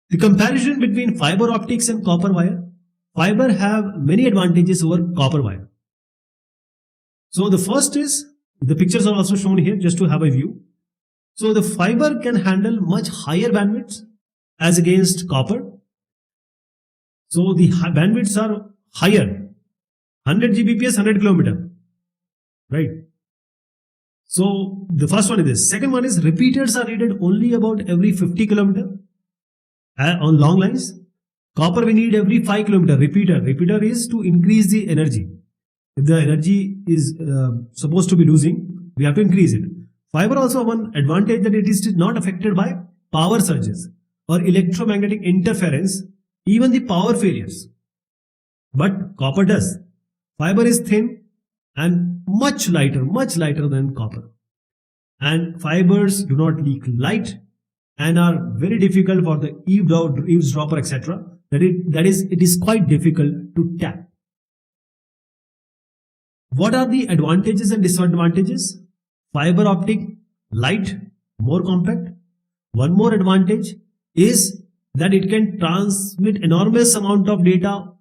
The comparison between fiber optics and copper wire. Fiber have many advantages over copper wire. So the first is, the pictures are also shown here just to have a view. So the fiber can handle much higher bandwidths as against copper. So the bandwidths are higher, 100 Gbps, 100 km, right? So the first one is this. Second one is repeaters are needed only about every 50 km on long lines. Copper we need every 5 km. Repeater is to increase the energy. If the energy is supposed to be losing, we have to increase it. Fiber also one advantage that it is not affected by power surges or electromagnetic interference, even the power failures. But copper does. Fiber is thin and much lighter than copper. And fibers do not leak light and are very difficult for the eavesdropper, etc. It is quite difficult to tap. What are the advantages and disadvantages? Fiber optic, light, more compact. One more advantage is that it can transmit enormous amount of data,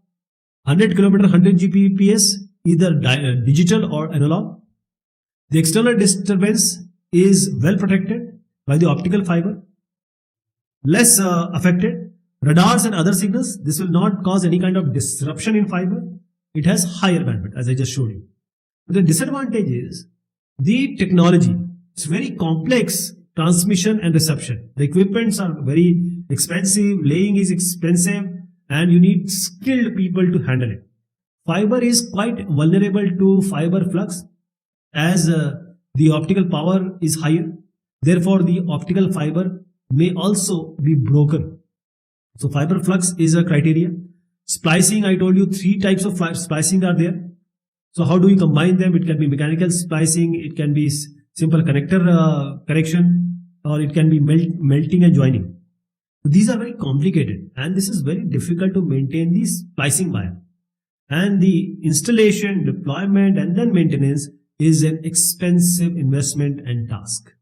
100 km, 100 Gbps, either digital or analog. The external disturbance is well protected by the optical fiber, less affected. Radars and other signals, this will not cause any kind of disruption in fiber. It has higher bandwidth, as I just showed you. The disadvantage is the technology. It's very complex transmission and reception. The equipments are very expensive, laying is expensive, and you need skilled people to handle it. Fiber is quite vulnerable to fiber flux as the optical power is higher. Therefore, the optical fiber may also be broken. So fiber flux is a criteria. Splicing, I told you 3 types of splicing are there. So how do we combine them? It can be mechanical splicing, it can be simple connector correction, or it can be melting and joining. These are very complicated and this is very difficult to maintain the splicing wire. And the installation, deployment and then maintenance is an expensive investment and task.